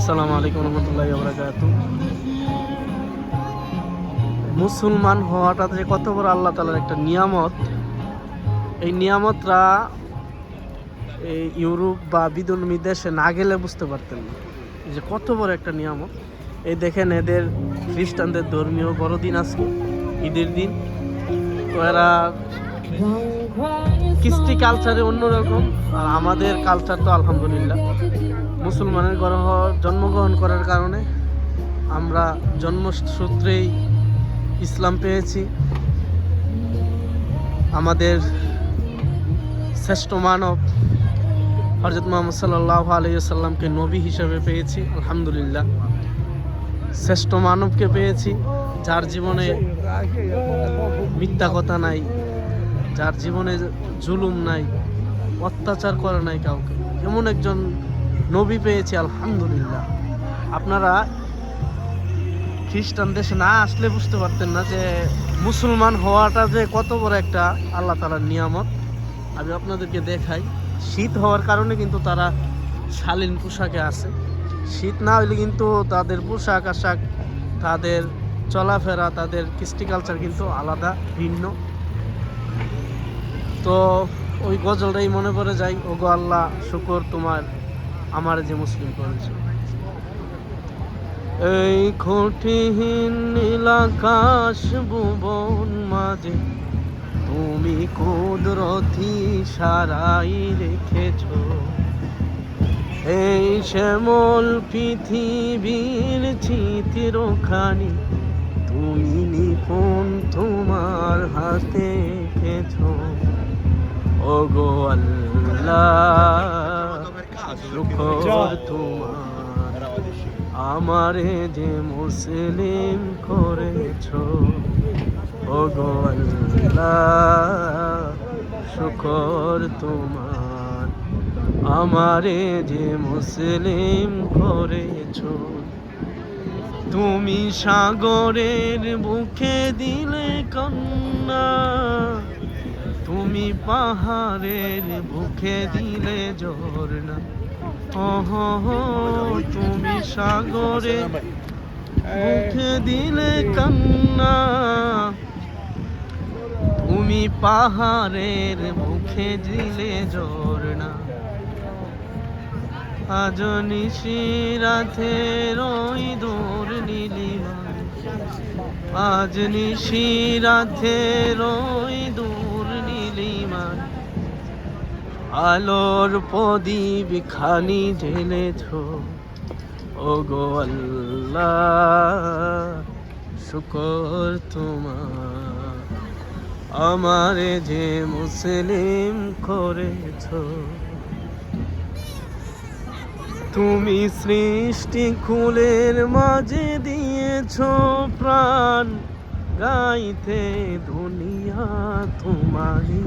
আসসালামু আলাইকুম রহমতুল্লাহি ওয়া বারাকাতুহু। মুসলমান হওয়াটা যে কত বড় আল্লাহ তাআলার একটা নিয়ামত, এই নিয়ামতটা এই ইউরোপ বা বিদুর্মী দেশে না গেলে বুঝতে পারতেন না যে কত বড় একটা নিয়ামত। এই দেখেন, এদের খ্রিস্টানদের ধর্মীয় বড়দিন আজকে, ঈদের দিন। তো এরা কৃষ্টি কালচারে অন্যরকম, আর আমাদের কালচার তো আলহামদুলিল্লাহ মুসলমানের ঘরে জন্মগ্রহণ করার কারণে আমরা জন্মসূত্রেই ইসলাম পেয়েছি। আমাদের শ্রেষ্ঠ মানব হযরত মুহাম্মদ সাল্লাল্লাহু আলাইহি ওয়াসাল্লামকে নবী হিসেবে পেয়েছি আলহামদুলিল্লাহ। শ্রেষ্ঠ মানবকে পেয়েছি, যার জীবনে মিথ্যা কথা নাই, যার জীবনে জুলুম নাই, অত্যাচার করে নাই কাউকে, এমন একজন নবী পেয়েছি আলহামদুলিল্লাহ। আপনারা খ্রিস্টান দেশে না আসলে বুঝতে পারতেন না যে মুসলমান হওয়াটা যে কত বড় একটা আল্লাহ তাআলার নিয়ামত। আমি আপনাদেরকে দেখাই, শীত হওয়ার কারণে কিন্তু তারা শালীন পোশাকে আছে। শীত না হইলে কিন্তু তাদের পোশাক আশাক, তাদের চলাফেরা, তাদের কৃষ্টি কালচার কিন্তু আলাদা, ভিন্ন। তো ওই গজলটাই মনে পড়ে যায়, ওগো আল্লাহ শুকর তোমার আমার যে মুসলিম করেছে। এই খুঁটিহীন নীলাকাশ ভুবন মাঝে তুমি কুদরতি সারাই রেখেছ। এই শ্যামল পৃথিবীর চিত্রখানি তুমি নিপুণ তোমার হাতে এঁকেছ। ওগো আল্লাহ শুকর তোমার আমারে যে মুসলিম করেছ। ওগো আল্লাহ শুকর তোমার আমারে যে মুসলিম করেছ। তুমি সাগরের বুকে দিলে কন্যা, তুমি পাহাড়ের বুকে দিলে ঝর্ণা। তুমি সাগরের বুকে দিলে কান্না, তুমি পাহাড়ের মুখে দিলে ঝর্ণা। আজ নিশিরাতের ওই দূর নীলিমায়, আজ নিশিরাতের ওই দূর নীলিমায় আলোর প্রদীপ খানি ঢেলেছ। ওগো আল্লাহ শুকর তোমার আমারে যে মুসলিম করেছ। তুমি সৃষ্টি কুলের মাঝে দিয়েছ প্রাণ, গাইতে দুনিয়া তোমারই।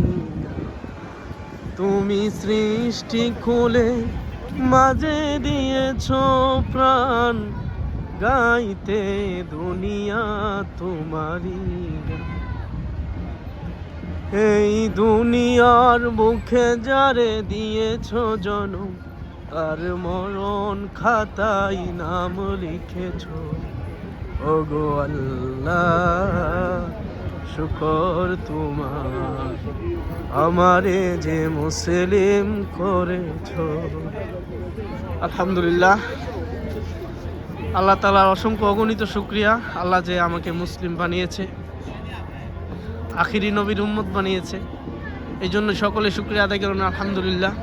তুমি সৃষ্টি কুলে মাঝে দিয়েছ প্রাণ, গাইতে দুনিয়া তোমারই। এই দুনিয়ার মুখে যারে দিয়েছ জনম, তার মরণ খাতায় নাম লিখেছ। ওগো আল্লাহ শুকর তোমার আমারে যে মুসলিম করেছ। আলহামদুলিল্লাহ, আল্লাহ তাআলার অসংখ্য অগণিত শুকরিয়া। আল্লাহ যে আমাকে মুসলিম বানিয়েছে, আখিরি নবীর উম্মত বানিয়েছে, এই জন্য সকলে শুকরিয়া আদায় করুন আলহামদুলিল্লাহ।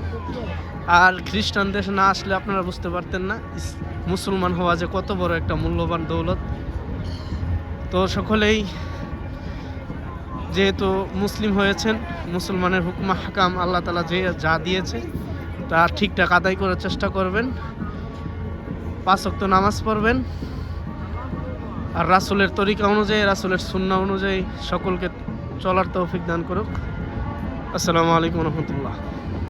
আর খ্রিস্টান দেশে না আসলে আপনারা বুঝতে পারতেন না মুসলমান হওয়া যে কত বড় একটা মূল্যবান দৌলত। তো সকলেই যেহেতু মুসলিম হয়েছেন, মুসলমানের হুকুম হাকাম আল্লাহ তাআলা যে যা দিয়েছে তা ঠিকঠাক আদায় করার চেষ্টা করবেন। 5 ওয়াক্ত নামাজ পড়বেন, আর রাসূলের তরিকা অনুযায়ী, রাসূলের সুন্নাহ অনুযায়ী সকলকে চলার তৌফিক দান করুক। আসসালামু আলাইকুম রহমতুল্লাহ।